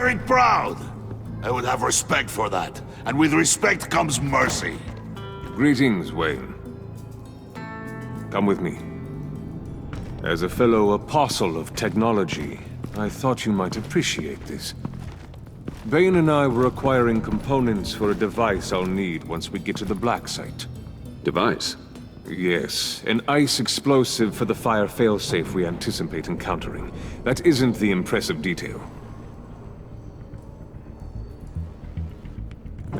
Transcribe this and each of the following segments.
Very proud. I would have respect for that. And with respect comes mercy. Greetings, Wayne. Come with me. As a fellow apostle of technology, I thought you might appreciate this. Bane and I were acquiring components for a device I'll need once we get to the Black Site. Device? Yes, an ice explosive for the fire failsafe we anticipate encountering. That isn't the impressive detail.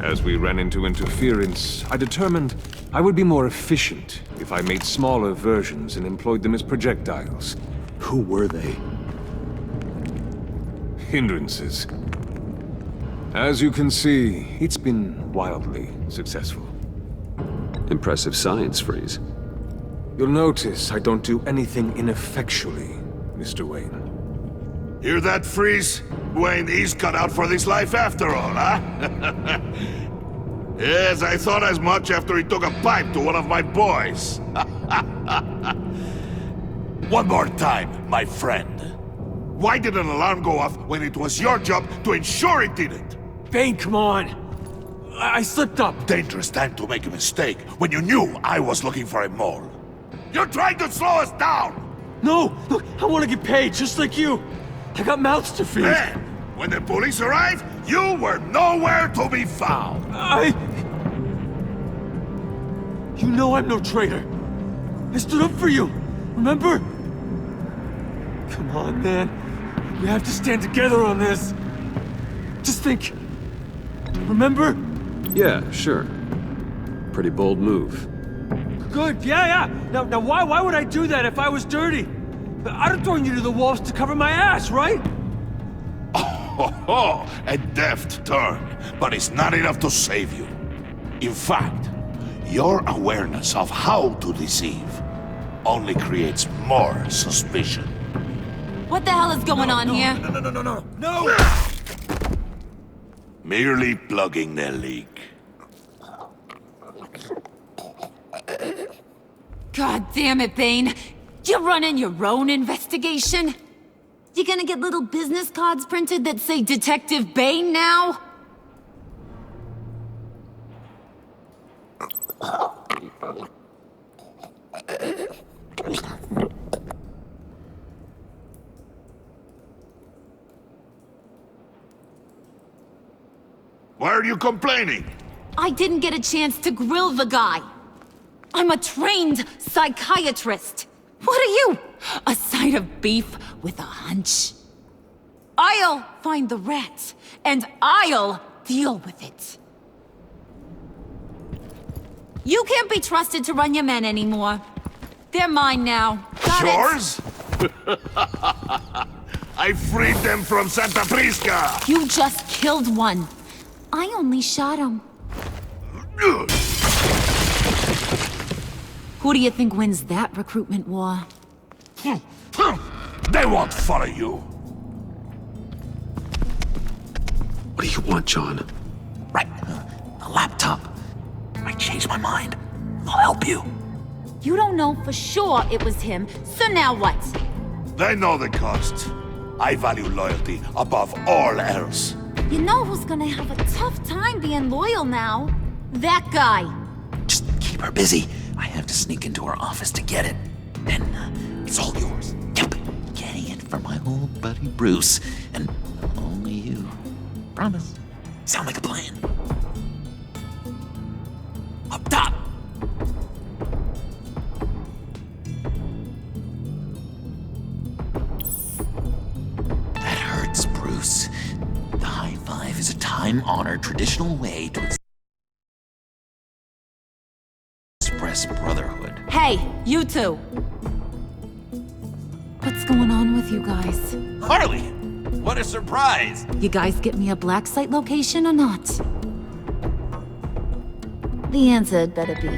As we ran into interference, I determined I would be more efficient if I made smaller versions and employed them as projectiles. Who were they? Hindrances. As you can see, it's been wildly successful. Impressive science, Freeze. You'll notice I don't do anything ineffectually, Mr. Wayne. Hear that, Freeze? Wayne, he's cut out for this life after all, huh? Yes, I thought as much after he took a pipe to one of my boys. One more time, my friend. Why did an alarm go off when it was your job to ensure it didn't? Bane, come on! I slipped up! Dangerous time to make a mistake when you knew I was looking for a mole. You're trying to slow us down! No! Look, I want to get paid, just like you! I got mouths to feed! Then, when the police arrived, you were nowhere to be found! You know I'm no traitor! I stood up for you! Remember? Come on, man. We have to stand together on this! Just think... Remember? Yeah, sure. Pretty bold move. Good, yeah. Now why would I do that if I was dirty? I'd have thrown you to the wolves to cover my ass, right? Oh, a deft turn, but it's not enough to save you. In fact, your awareness of how to deceive only creates more suspicion. What the hell is going on here? No! Merely plugging the leak. God damn it, Bane. You're running your own investigation? You gonna get little business cards printed that say Detective Bane now? Why are you complaining? I didn't get a chance to grill the guy. I'm a trained psychiatrist. What are you? A side of beef with a hunch? I'll find the rat, and I'll deal with it. You can't be trusted to run your men anymore. They're mine now. Got it? Yours? I freed them from Santa Prisca! You just killed one. I only shot him. Who do you think wins that recruitment war? They won't follow you. What do you want, John? Right. The laptop. I changed my mind. I'll help you. You don't know for sure it was him, so now what? They know the cost. I value loyalty above all else. You know who's gonna have a tough time being loyal now? That guy. Just keep her busy. I have to sneak into her office to get it. Then it's all yours. Yep. Getting it from my old buddy Bruce. And only you. Promise. Sound like a plan. Up top! That hurts, Bruce. The high five is a time-honored traditional way to express brotherhood. Hey, you two. What's going on with you guys? Harley! What a surprise! You guys get me a black site location or not? The answer had better be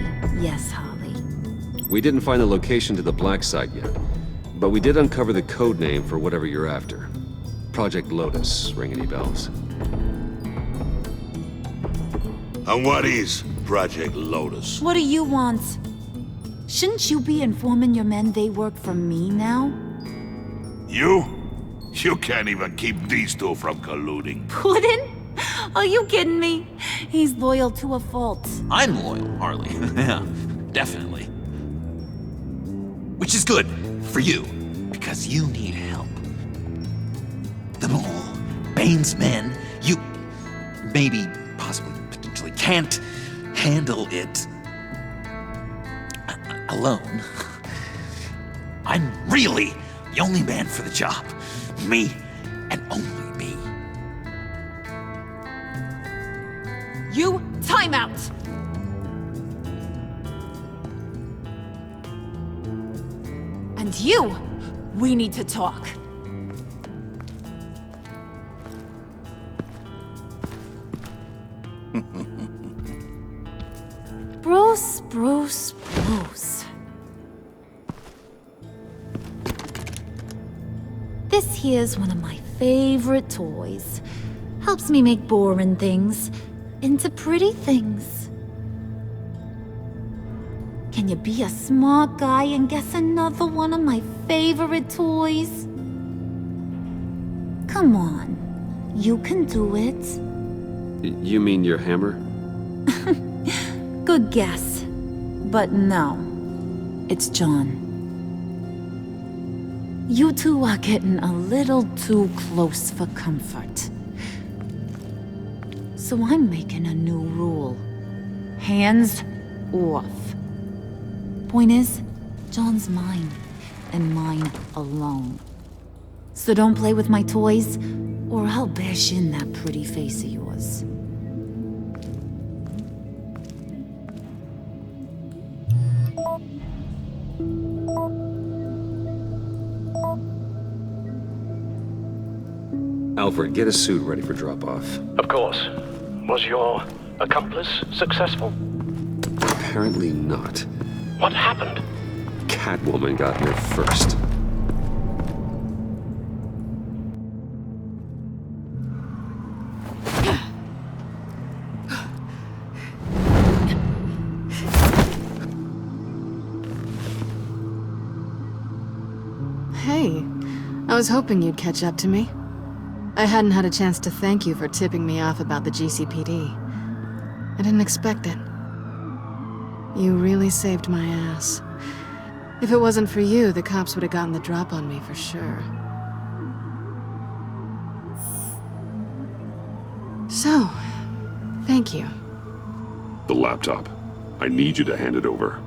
yes, Harley. We didn't find the location to the Black Site yet, but we did uncover the code name for whatever you're after. Project Lotus. Ring any bells? And what is Project Lotus? What do you want? Shouldn't you be informing your men they work for me now? You? You can't even keep these two from colluding. Puddin'? Are you kidding me? He's loyal to a fault. I'm loyal, Harley. Yeah, definitely. Which is good for you, because you need help. The Mole, Bane's men, you maybe, possibly, potentially can't handle it alone. I'm really the only man for the job. Me and only me. You, time out! And you, we need to talk. Bruce. This here's one of my favorite toys. Helps me make boring things into pretty things. Can you be a smart guy and guess another one of my favorite toys? Come on, you can do it. You mean your hammer? Good guess. But no, it's John. You two are getting a little too close for comfort. So I'm making a new rule. Hands off. Point is, John's mine, and mine alone. So don't play with my toys, or I'll bash in that pretty face of yours. Alfred, get a suit ready for drop-off. Of course. Was your accomplice successful? Apparently not. What happened? Catwoman got here first. Hey, I was hoping you'd catch up to me. I hadn't had a chance to thank you for tipping me off about the GCPD. I didn't expect it. You really saved my ass. If it wasn't for you, the cops would have gotten the drop on me for sure. So, thank you. The laptop. I need you to hand it over.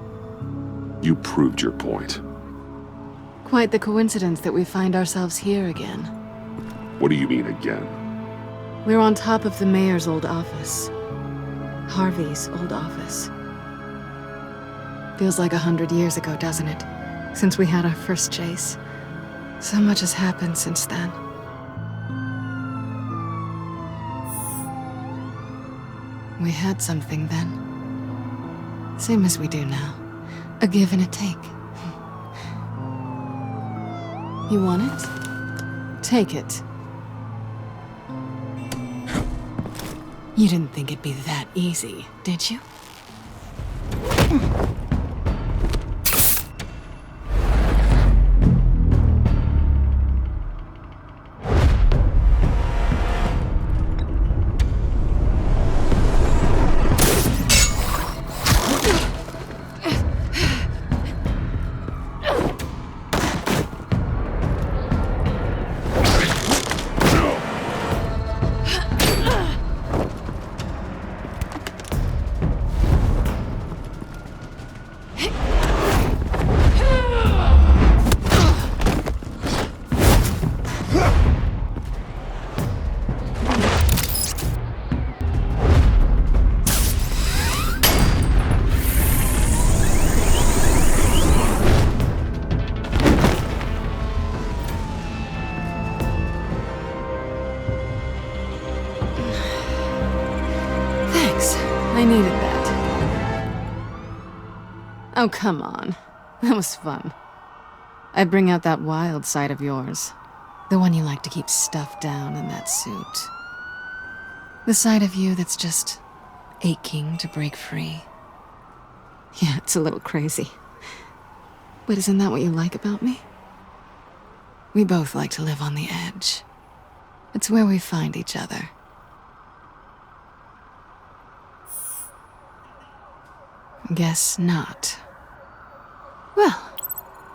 You proved your point. Quite the coincidence that we find ourselves here again. What do you mean again? We're on top of the mayor's old office. Harvey's old office. Feels like 100 years ago, doesn't it? Since we had our first chase. So much has happened since then. We had something then. Same as we do now. A give and a take. You want it? Take it. You didn't think it'd be that easy, did you? I needed that. Oh, come on. That was fun. I bring out that wild side of yours. The one you like to keep stuffed down in that suit. The side of you that's just aching to break free. Yeah, it's a little crazy. But isn't that what you like about me? We both like to live on the edge. It's where we find each other. Guess not. Well,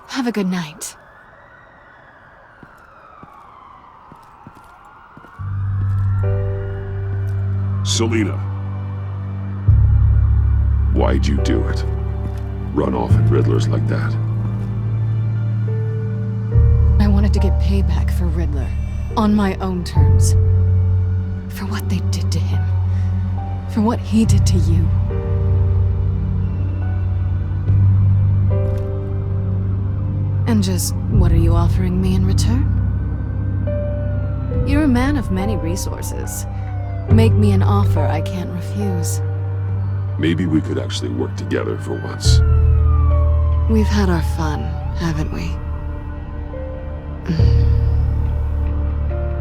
have a good night. Selina. Why'd you do it? Run off at Riddlers like that? I wanted to get payback for Riddler, on my own terms. For what they did to him. For what he did to you. And just, what are you offering me in return? You're a man of many resources. Make me an offer I can't refuse. Maybe we could actually work together for once. We've had our fun, haven't we?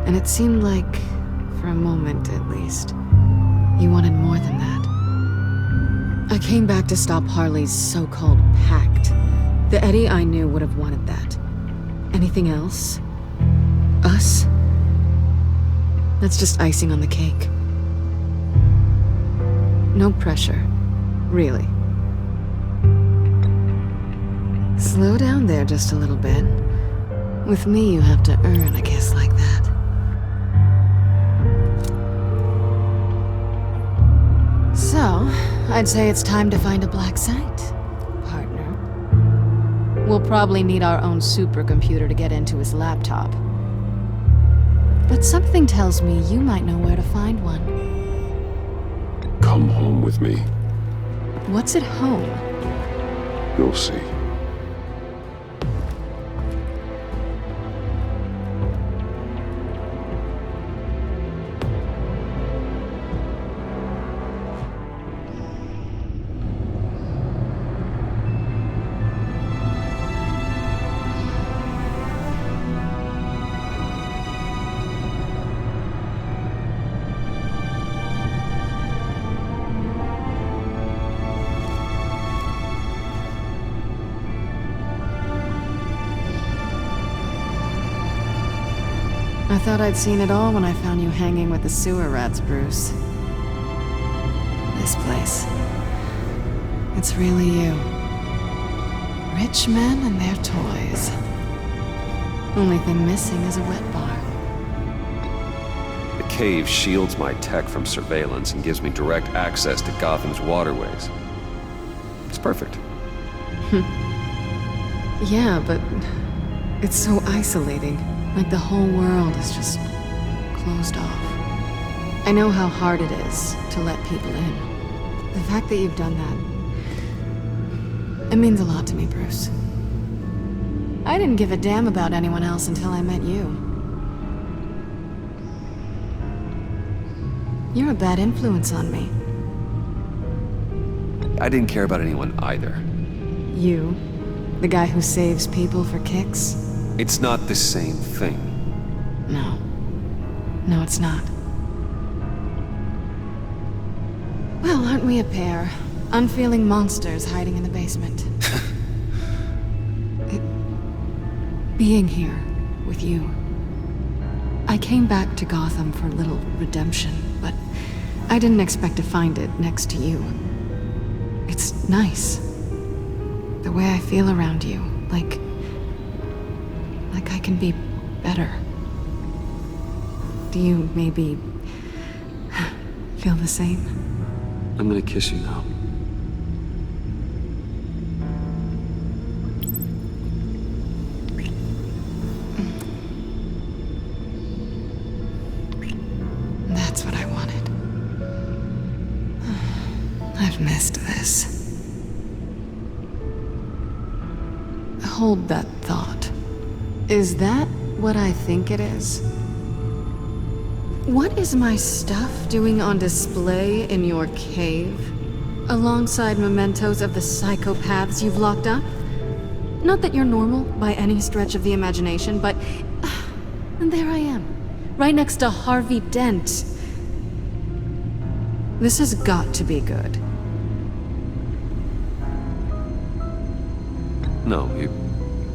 And it seemed like, for a moment at least, you wanted more than that. I came back to stop Harley's so-called pact. The Eddie I knew would have wanted that. Anything else? Us? That's just icing on the cake. No pressure. Really. Slow down there just a little bit. With me, you have to earn a kiss like that. So, I'd say it's time to find a black site, partner. We'll probably need our own supercomputer to get into his laptop. But something tells me you might know where to find one. Come home with me. What's at home? You'll see. I thought I'd seen it all when I found you hanging with the sewer rats, Bruce. This place. It's really you. Rich men and their toys. Only thing missing is a wet bar. The cave shields my tech from surveillance and gives me direct access to Gotham's waterways. It's perfect. Yeah, but it's so isolating. Like the whole world is just closed off. I know how hard it is to let people in. The fact that you've done that, it means a lot to me, Bruce. I didn't give a damn about anyone else until I met you. You're a bad influence on me. I didn't care about anyone either. You, the guy who saves people for kicks? It's not the same thing. No. No, it's not. Well, aren't we a pair? Unfeeling monsters hiding in the basement. Being here with you. I came back to Gotham for a little redemption, but I didn't expect to find it next to you. It's nice. The way I feel around you, like I can be better. Do you maybe feel the same? I'm gonna kiss you now. That's what I wanted. I've missed this. Hold that thought. Is that what I think it is? What is my stuff doing on display in your cave? Alongside mementos of the psychopaths you've locked up? Not that you're normal by any stretch of the imagination, but... and there I am, right next to Harvey Dent. This has got to be good. No,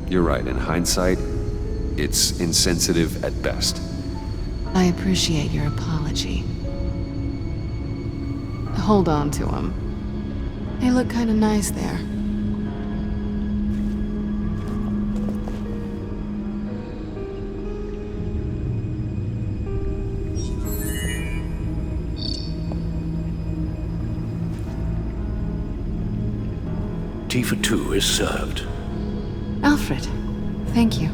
you're right. In hindsight, It's insensitive at best. I appreciate your apology. Hold on to him. They look kinda nice there. Tifa 2 is served. Alfred, thank you.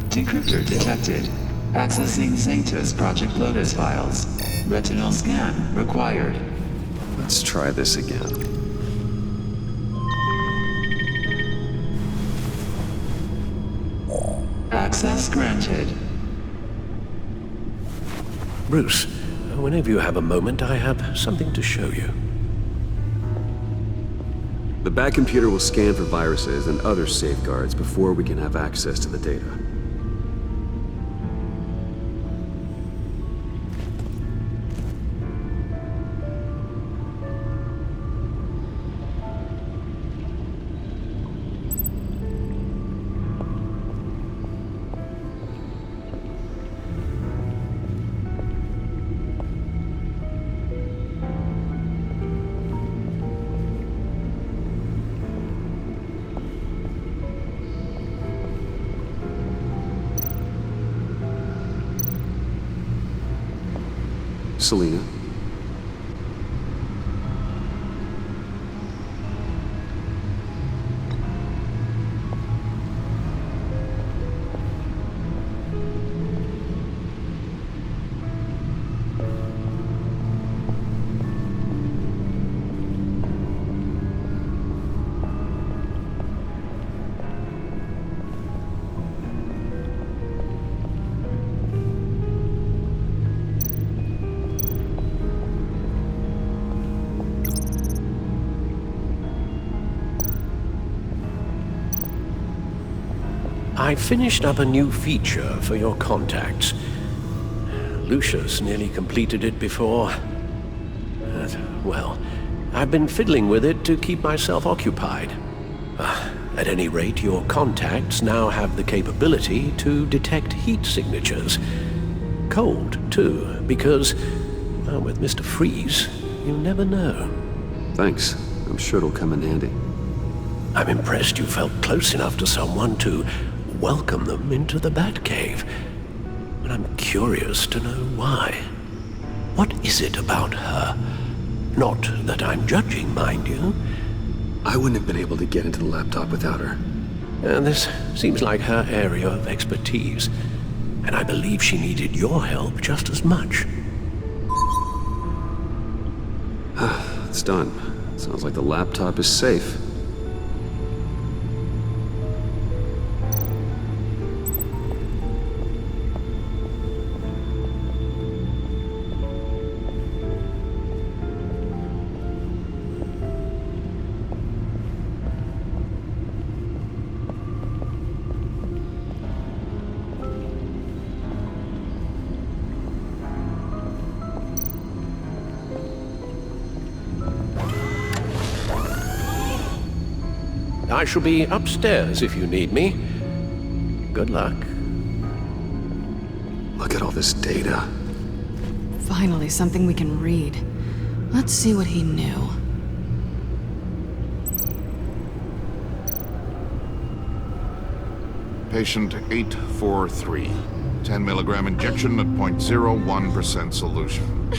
Decryptor detected. Accessing Xanta's Project Lotus files. Retinal scan required. Let's try this again. Access granted. Bruce, whenever you have a moment, I have something to show you. The back computer will scan for viruses and other safeguards before we can have access to the data. Selina. I finished up a new feature for your contacts. Lucius nearly completed it before. Well, I've been fiddling with it to keep myself occupied. At any rate, your contacts now have the capability to detect heat signatures. Cold, too, because, well, with Mr. Freeze, you never know. Thanks. I'm sure it'll come in handy. I'm impressed you felt close enough to someone to welcome them into the Batcave. But I'm curious to know why. What is it about her? Not that I'm judging, mind you. I wouldn't have been able to get into the laptop without her. This seems like her area of expertise, and I believe she needed your help just as much. It's done. Sounds like the laptop is safe. I shall be upstairs if you need me. Good luck. Look at all this data. Finally, something we can read. Let's see what he knew. Patient 843. 10 milligram injection at 0.01% solution.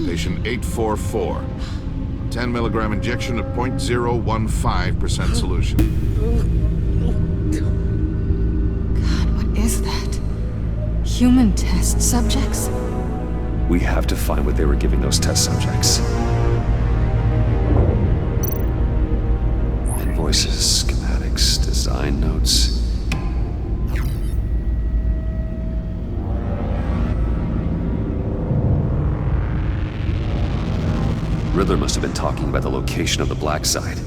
Patient 844. 10 milligram injection at 0.015% solution. God, what is that? Human test subjects? We have to find what they were giving those test subjects. Invoices, schematics, design notes. Riddler must have been talking about the location of the Black Site.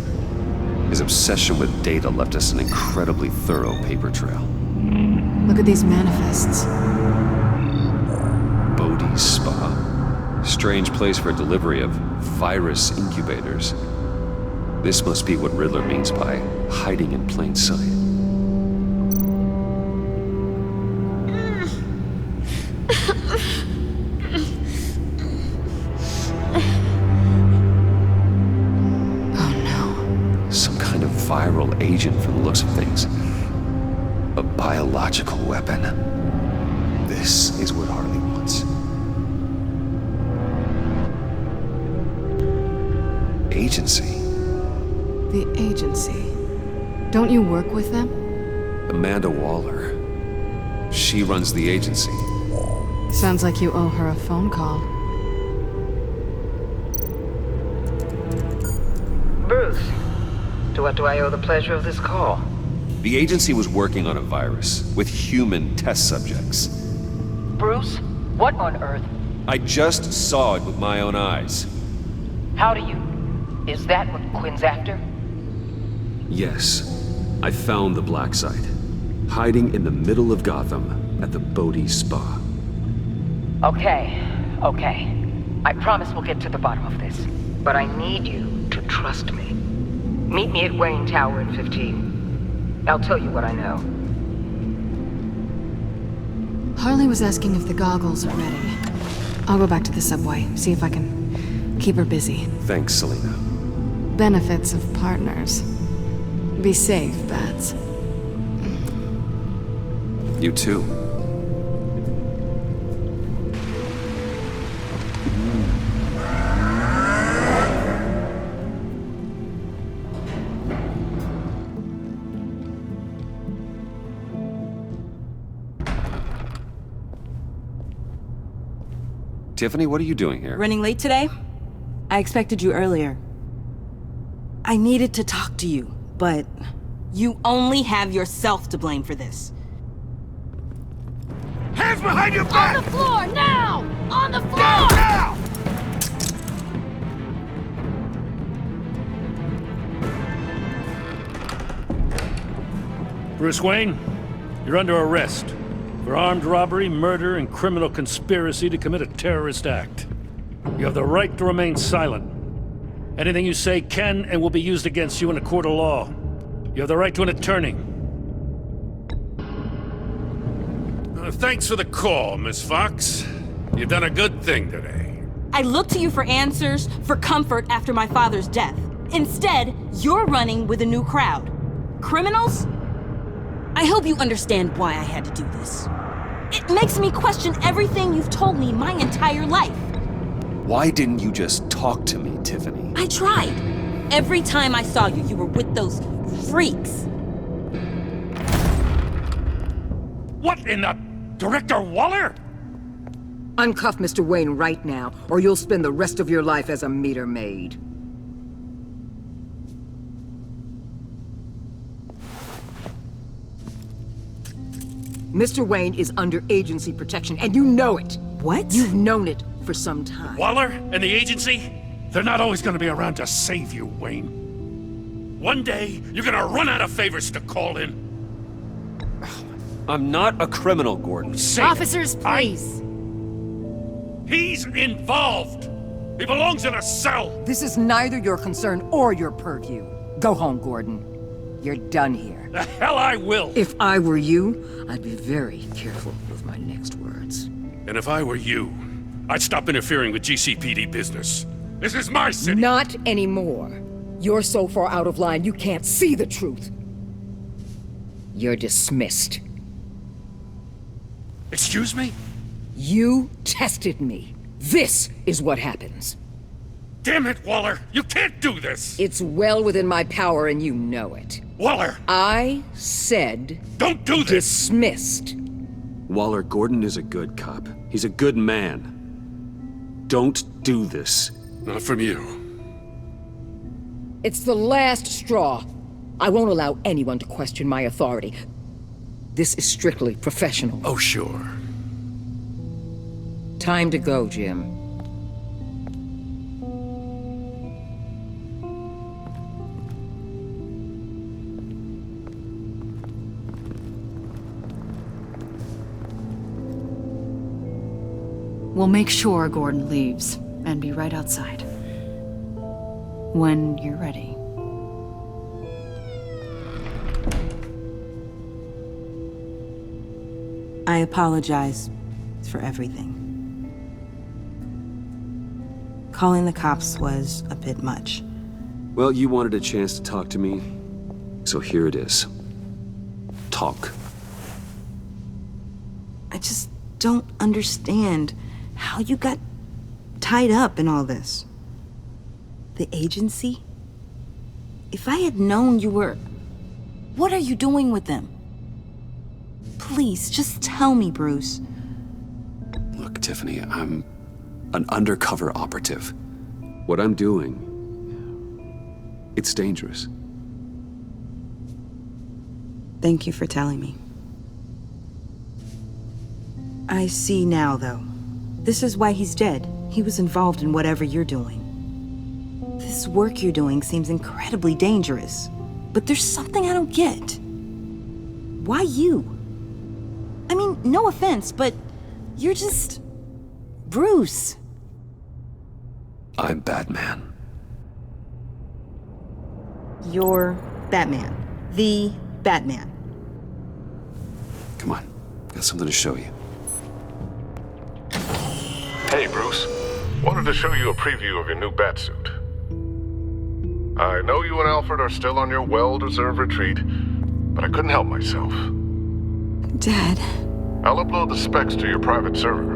His obsession with data left us an incredibly thorough paper trail. Look at these manifests. Bodhi's Spa. Strange place for delivery of virus incubators. This must be what Riddler means by hiding in plain sight. Some kind of viral agent from the looks of things. A biological weapon. This is what Harley wants. Agency. The agency. Don't you work with them? Amanda Waller. She runs the agency. Sounds like you owe her a phone call. Bruce, to what do I owe the pleasure of this call? The agency was working on a virus with human test subjects. Bruce, what on earth? I just saw it with my own eyes. How do you... Is that what Quinn's after? Yes, I found the black site, hiding in the middle of Gotham at the Bodhi Spa. Okay. I promise we'll get to the bottom of this. But I need you to trust me. Meet me at Wayne Tower in 15. I'll tell you what I know. Harley was asking if the goggles are ready. I'll go back to the subway, see if I can keep her busy. Thanks, Selina. Benefits of partners. Be safe, Bats. You too. Tiffany, what are you doing here? Running late today? I expected you earlier. I needed to talk to you, but you only have yourself to blame for this. Hands behind your back! On the floor, now! On the floor! Now! Bruce Wayne, you're under arrest for armed robbery, murder, and criminal conspiracy to commit a terrorist act. You have the right to remain silent. Anything you say can and will be used against you in a court of law. You have the right to an attorney. Thanks for the call, Miss Fox. You've done a good thing today. I looked to you for answers, for comfort after my father's death. Instead, you're running with a new crowd. Criminals? I hope you understand why I had to do this. It makes me question everything you've told me my entire life. Why didn't you just talk to me, Tiffany? I tried. Every time I saw you, you were with those freaks. What in the... Director Waller? Uncuff Mr. Wayne right now, or you'll spend the rest of your life as a meter maid. Mr. Wayne is under agency protection, and you know it. What? You've known it for some time. Waller and the agency? They're not always gonna be around to save you, Wayne. One day, you're gonna run out of favors to call in. I'm not a criminal, Gordon. Officers, please. He's involved! He belongs in a cell! This is neither your concern or your purview. Go home, Gordon. You're done here. The hell I will! If I were you, I'd be very careful with my next words. And if I were you, I'd stop interfering with GCPD business. This is my city! Not anymore. You're so far out of line, you can't see the truth. You're dismissed. Excuse me? You tested me. This is what happens. Damn it, Waller! You can't do this! It's well within my power and you know it. Waller! I said... Don't do this! Dismissed. Waller, Gordon is a good cop. He's a good man. Don't do this. Not from you. It's the last straw. I won't allow anyone to question my authority. This is strictly professional. Oh, sure. Time to go, Jim. We'll make sure Gordon leaves, and be right outside. When you're ready. I apologize for everything. Calling the cops was a bit much. Well, you wanted a chance to talk to me, so here it is. Talk. I just don't understand how you got tied up in all this. The agency? If I had known you were... What are you doing with them? Please, just tell me, Bruce. Look, Tiffany, I'm an undercover operative. What I'm doing, it's dangerous. Thank you for telling me. I see now, though. This is why he's dead. He was involved in whatever you're doing. This work you're doing seems incredibly dangerous. But there's something I don't get. Why you? I mean, no offense, but you're just... Bruce. I'm Batman. You're Batman. The Batman. Come on, got something to show you. Hey, Bruce. Wanted to show you a preview of your new Batsuit. I know you and Alfred are still on your well-deserved retreat, but I couldn't help myself. Dad. I'll upload the specs to your private server.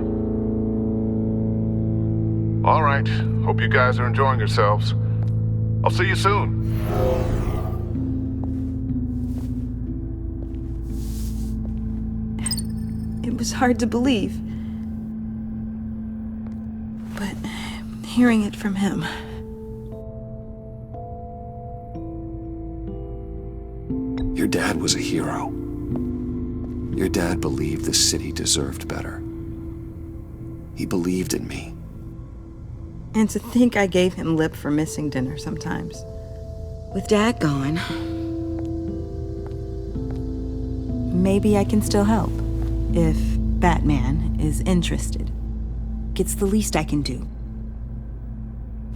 All right. Hope you guys are enjoying yourselves. I'll see you soon. It was hard to believe. But hearing it from him... Your dad was a hero. Your dad believed the city deserved better. He believed in me. And to think I gave him lip for missing dinner sometimes. With Dad gone, maybe I can still help. If Batman is interested. It's the least I can do.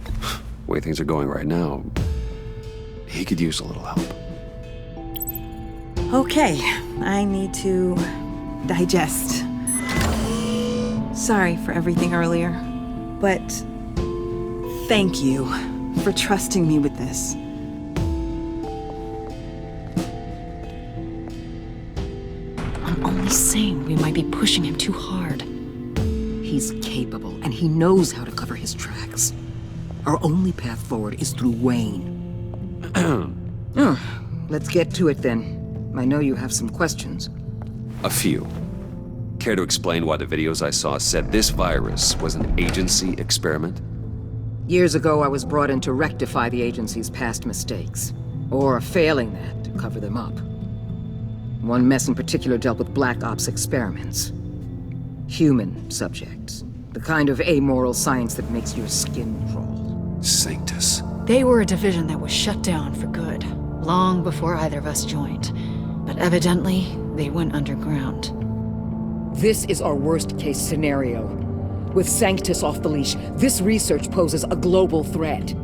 The way things are going right now, he could use a little help. Okay, I need to digest. Sorry for everything earlier, but thank you for trusting me with this. I'm only saying we might be pushing him too hard. He's capable, and he knows how to cover his tracks. Our only path forward is through Wayne. Let's get to it then. I know you have some questions. A few. Care to explain why the videos I saw said this virus was an agency experiment? Years ago, I was brought in to rectify the agency's past mistakes. Or failing that, to cover them up. One mess in particular dealt with Black Ops experiments. Human subjects. The kind of amoral science that makes your skin crawl. Sanctus. They were a division that was shut down for good, long before either of us joined. But evidently, they went underground. This is our worst-case scenario. With Sanctus off the leash, this research poses a global threat.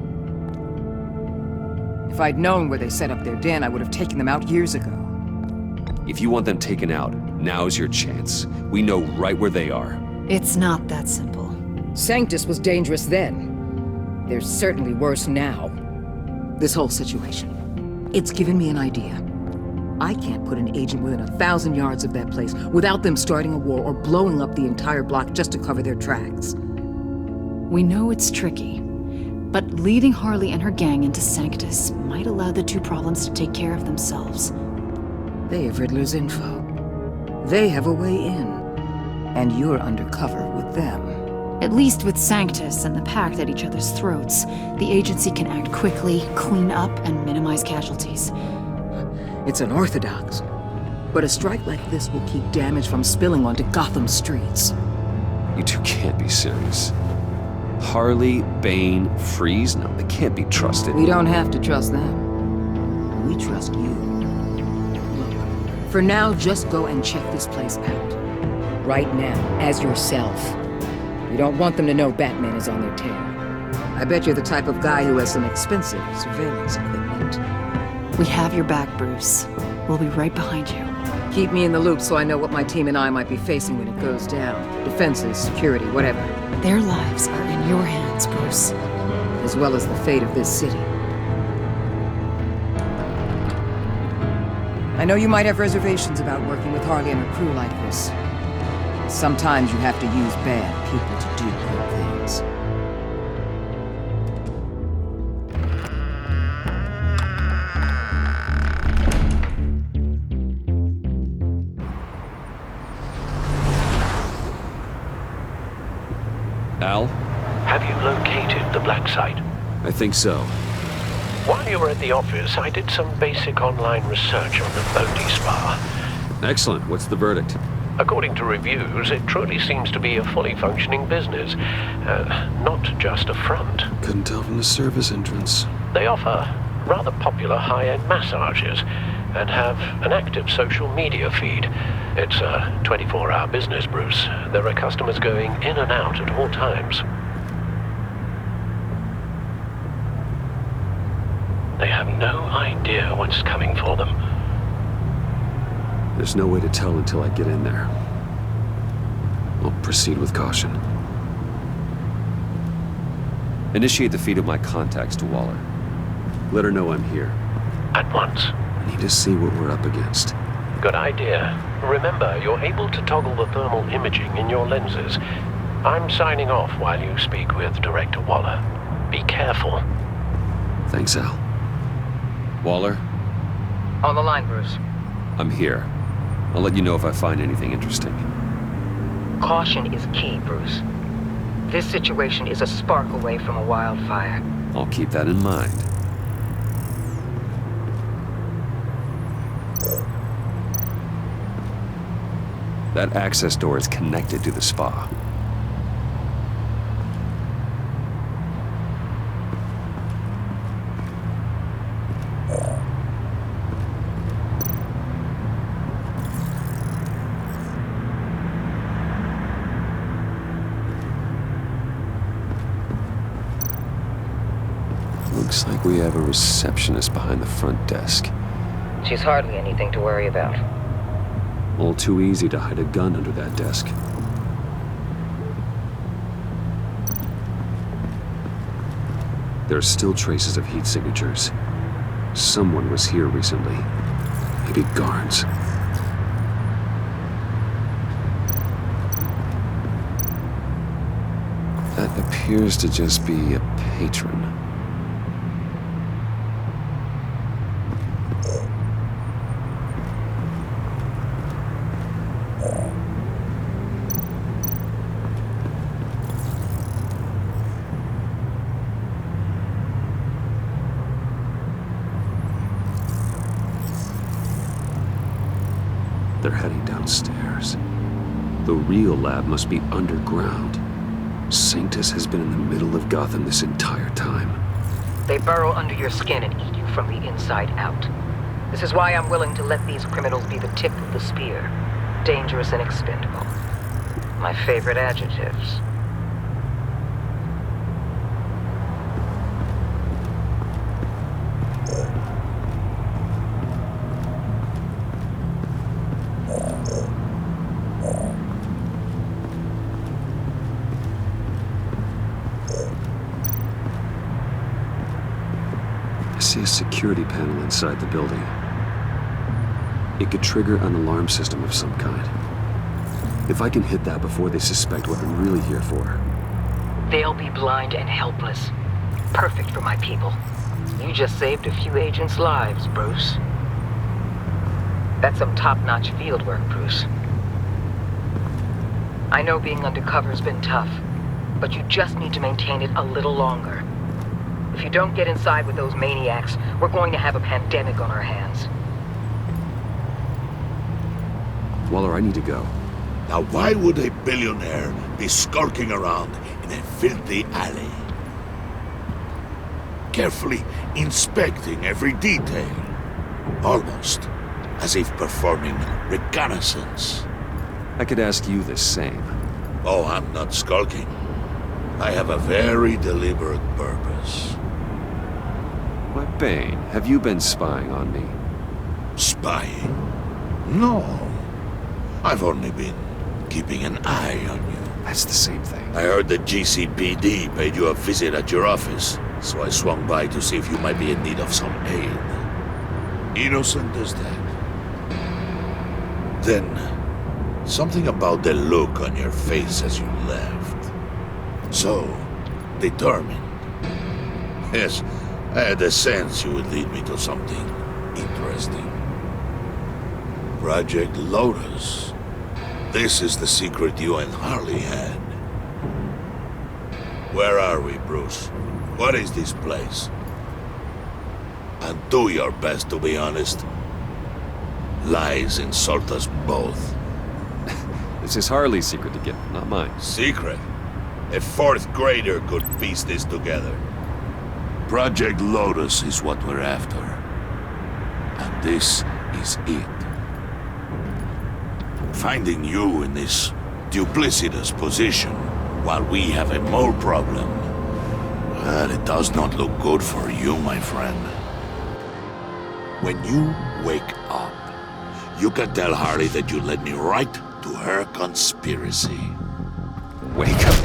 If I'd known where they set up their den, I would have taken them out years ago. If you want them taken out, now's your chance. We know right where they are. It's not that simple. Sanctus was dangerous then. They're certainly worse now. This whole situation, it's given me an idea. I can't put an agent within 1,000 yards of that place without them starting a war or blowing up the entire block just to cover their tracks. We know it's tricky, but leading Harley and her gang into Sanctus might allow the two problems to take care of themselves. They have Riddler's info. They have a way in. And you're undercover with them. At least with Sanctus and the Pact at each other's throats, the agency can act quickly, clean up, and minimize casualties. It's unorthodox, but a strike like this will keep damage from spilling onto Gotham streets. You two can't be serious. Harley, Bane, Freeze? No, they can't be trusted. We don't have to trust them. We trust you. Look, for now, just go and check this place out. Right now, as yourself. You don't want them to know Batman is on their tail. I bet you're the type of guy who has some expensive surveillance equipment. We have your back, Bruce. We'll be right behind you. Keep me in the loop so I know what my team and I might be facing when it goes down. Defenses, security, whatever. Their lives are in your hands, Bruce. As well as the fate of this city. I know you might have reservations about working with Harley and her crew like this. Sometimes you have to use bad people to do good things. Al? Have you located the black site? I think so. While you were at the office, I did some basic online research on the Bodhi Spa. Excellent. What's the verdict? According to reviews, it truly seems to be a fully functioning business, not just a front. Couldn't tell from the service entrance. They offer rather popular high-end massages and have an active social media feed. It's a 24-hour business, Bruce. There are customers going in and out at all times. They have no idea what's coming for them. There's no way to tell until I get in there. I'll proceed with caution. Initiate the feed of my contacts to Waller. Let her know I'm here. At once. I need to see what we're up against. Good idea. Remember, you're able to toggle the thermal imaging in your lenses. I'm signing off while you speak with Director Waller. Be careful. Thanks, Al. Waller? On the line, Bruce. I'm here. I'll let you know if I find anything interesting. Caution is key, Bruce. This situation is a spark away from a wildfire. I'll keep that in mind. That access door is connected to the spa. Looks like we have a receptionist behind the front desk. She's hardly anything to worry about. All too easy to hide a gun under that desk. There are still traces of heat signatures. Someone was here recently. Maybe guards. That appears to just be a patron. They're heading downstairs. The real lab must be underground. Sanctus has been in the middle of Gotham this entire time. They burrow under your skin and eat you from the inside out. This is why I'm willing to let these criminals be the tip of the spear. Dangerous and expendable. My favorite adjectives. I see a security panel inside the building. It could trigger an alarm system of some kind. If I can hit that before they suspect what I'm really here for. They'll be blind and helpless. Perfect for my people. You just saved a few agents' lives, Bruce. That's some top-notch field work, Bruce. I know being undercover's been tough, but you just need to maintain it a little longer. If you don't get inside with those maniacs, we're going to have a pandemic on our hands. Waller, I need to go. Now why would a billionaire be skulking around in a filthy alley? Carefully inspecting every detail. Almost as if performing reconnaissance. I could ask you the same. Oh, I'm not skulking. I have a very deliberate purpose. Why, Bane, have you been spying on me? Spying? No. I've only been keeping an eye on you. That's the same thing. I heard the GCPD paid you a visit at your office, so I swung by to see if you might be in need of some aid. Innocent as that. Then, something about the look on your face as you left. So, determined. Yes, I had a sense you would lead me to something interesting. Project Lotus. This is the secret you and Harley had. Where are we, Bruce? What is this place? And do your best to be honest. Lies insult us both. This is Harley's secret to get, not mine. Secret? A fourth grader could piece this together. Project Lotus is what we're after. And this is it. Finding you in this duplicitous position while we have a mole problem, well, it does not look good for you, my friend. When you wake up, you can tell Harley that you led me right to her conspiracy. Wake up.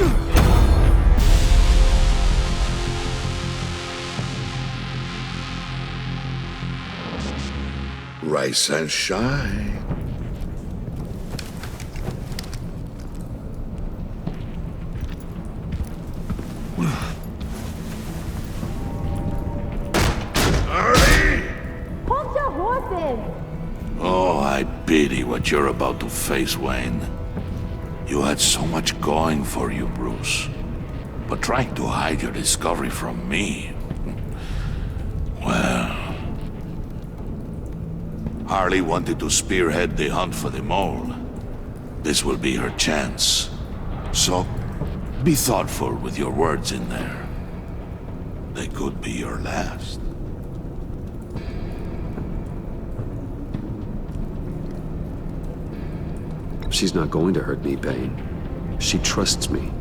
Rise and shine. Oh, I pity what you're about to face, Wayne. You had so much going for you, Bruce. But trying to hide your discovery from me... well... Harley wanted to spearhead the hunt for the mole. This will be her chance. So, be thoughtful with your words in there. They could be your last. She's not going to hurt me, Bane. She trusts me.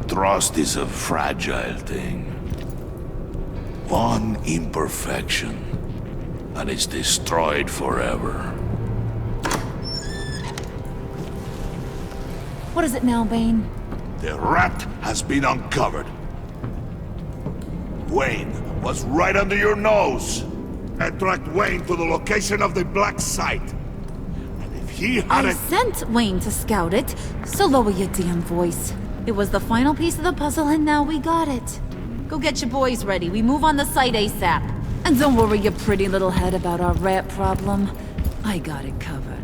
Trust is a fragile thing. One imperfection, and it's destroyed forever. What is it now, Bane? The rat has been uncovered. Wayne was right under your nose. I tracked Wayne to the location of the black site. He had I sent Wayne to scout it, so lower your damn voice. It was the final piece of the puzzle, and now we got it. Go get your boys ready. We move on the site ASAP. And don't worry your pretty little head about our rat problem. I got it covered.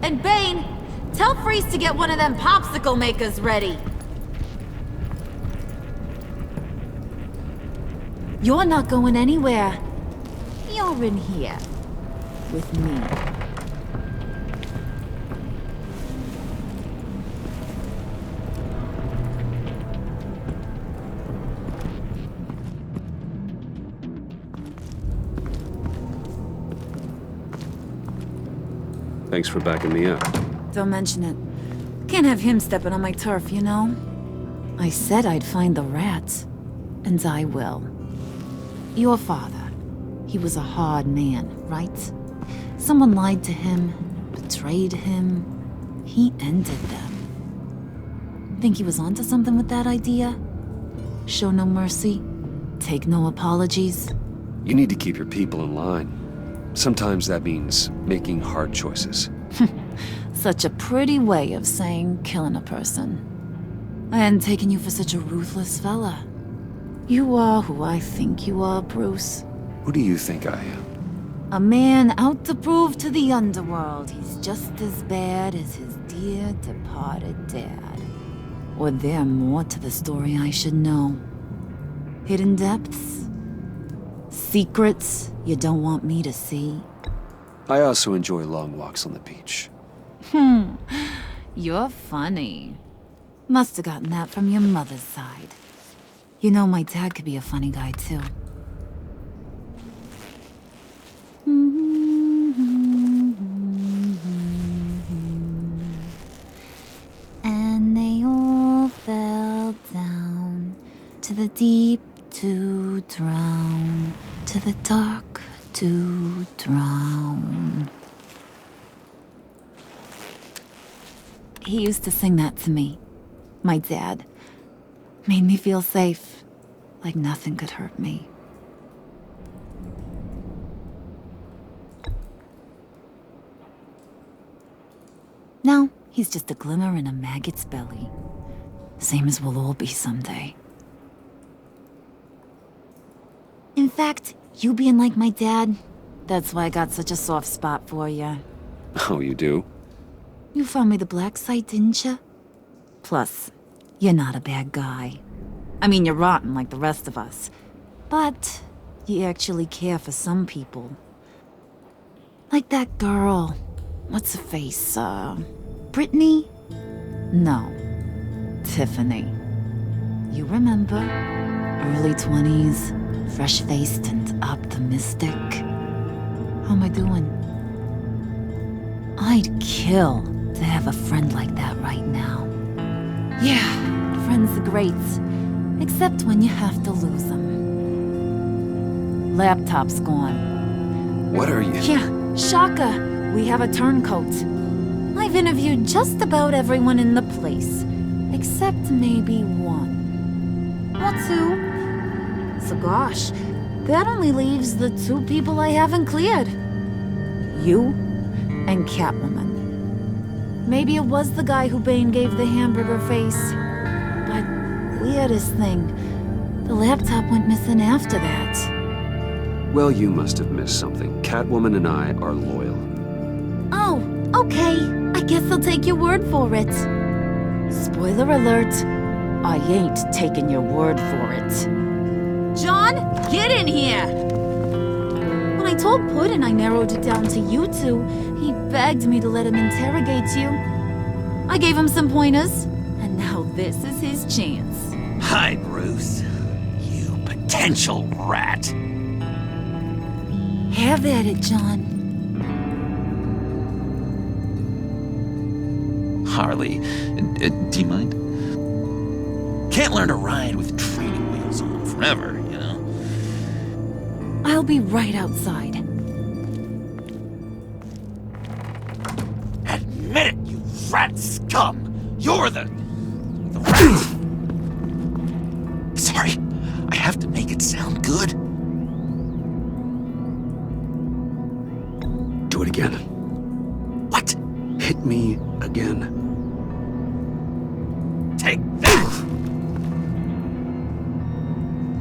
And Bane, tell Freeze to get one of them popsicle makers ready. You're not going anywhere. You're in here. With me. Thanks for backing me up. Don't mention it. Can't have him stepping on my turf, you know? I said I'd find the rats. And I will. Your father. He was a hard man, right? Someone lied to him, betrayed him. He ended them. Think he was onto something with that idea? Show no mercy? Take no apologies? You need to keep your people in line. Sometimes that means making hard choices. Such a pretty way of saying killing a person. I hadn't taken you for such a ruthless fella. You are who I think you are, Bruce. Who do you think I am? A man out to prove to the underworld he's just as bad as his dear departed dad. Or there more to the story I should know. Hidden depths? Secrets you don't want me to see? I also enjoy long walks on the beach. You're funny. Must have gotten that from your mother's side. You know, my dad could be a funny guy, too. And they all fell the dark to drown. He used to sing that to me. My dad. Made me feel safe. Like nothing could hurt me. Now, he's just a glimmer in a maggot's belly. Same as we'll all be someday. In fact, you being like my dad, that's why I got such a soft spot for you. Oh, you do? You found me the black site, didn't you? Plus, you're not a bad guy. I mean, you're rotten like the rest of us. But you actually care for some people. Like that girl. What's her face? Brittany? No. Tiffany. You remember? Early 20s, fresh-faced and optimistic. How am I doing? I'd kill to have a friend like that right now. Yeah, friends are great. Except when you have to lose them. Laptop's gone. What are you? Yeah, Shaka. We have a turncoat. I've interviewed just about everyone in the place. Except maybe one. Or two. So gosh, that only leaves the two people I haven't cleared. You and Catwoman. Maybe it was the guy who Bane gave the hamburger face. But weirdest thing, the laptop went missing after that. Well, you must have missed something. Catwoman and I are loyal. Oh, okay. I guess I'll take your word for it. Spoiler alert, I ain't taking your word for it. John, get in here! When I told Puddin' I narrowed it down to you two, he begged me to let him interrogate you. I gave him some pointers, and now this is his chance. Hi, Bruce. You potential rat. Have at it, John. Harley, do you mind? Can't learn to ride with training wheels on forever, you know? I'll be right outside. Admit it, you rat scum! You're the rat! Sorry, I have to make it sound good. Do it again. What? Hit me again. Take that!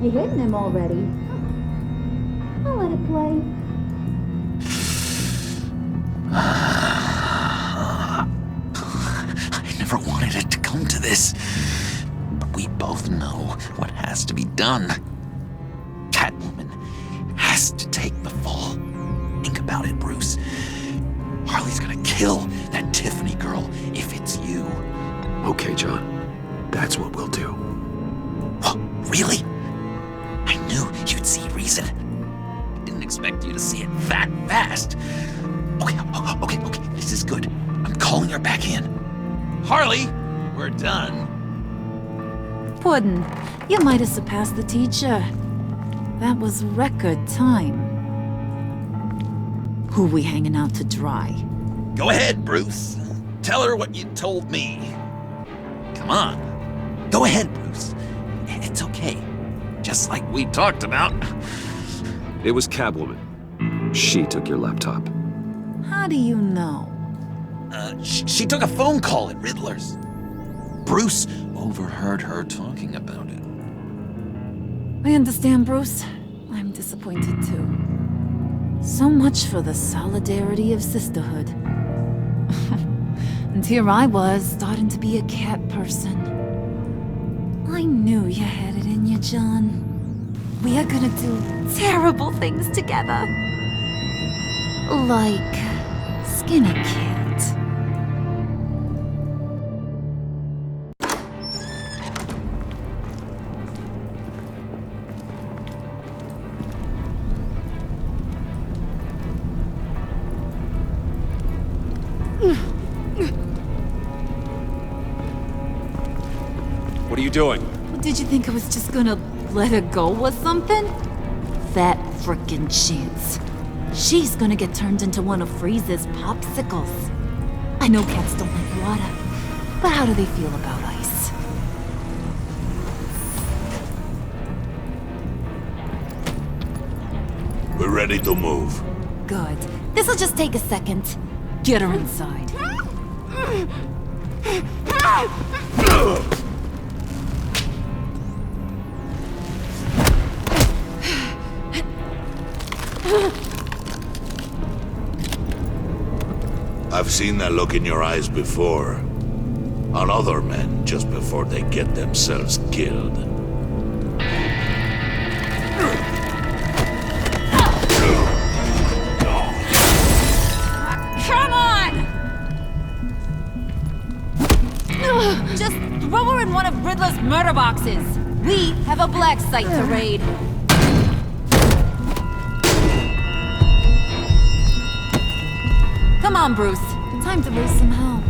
You hitting him already? I'll let it play. I never wanted it to come to this. But we both know what has to be done. Catwoman has to take the fall. Think about it, Bruce. Harley's gonna kill that Tiffany girl if it's you. Okay, John. That's what we'll do. Oh, really? I knew you'd see reason. Didn't expect you to see it that fast. Okay. This is good. I'm calling her back in. Harley, we're done. Puddin', you might have surpassed the teacher. That was record time. Who we hanging out to dry? Go ahead, Bruce. Tell her what you told me. Come on. Go ahead, Bruce. It's okay. Just like we talked about. It was Catwoman. She took your laptop. How do you know? She took a phone call at Riddler's. Bruce overheard her talking about it. I understand, Bruce. I'm disappointed too. So much for the solidarity of sisterhood. And here I was, starting to be a cat person. I knew you had it in you, John. We are gonna do terrible things together. Like skin a cat. What are you doing? Did you think I was just gonna let her go or something? That frickin' chance. She's gonna get turned into one of Freeze's popsicles. I know cats don't like water, but how do they feel about ice? We're ready to move. Good. This'll just take a second. Get her inside. I've seen that look in your eyes before. On other men just before they get themselves killed. Come on! Just throw her in one of Riddler's murder boxes. We have a black site to raid. Come on, Bruce. Time to raise some hell.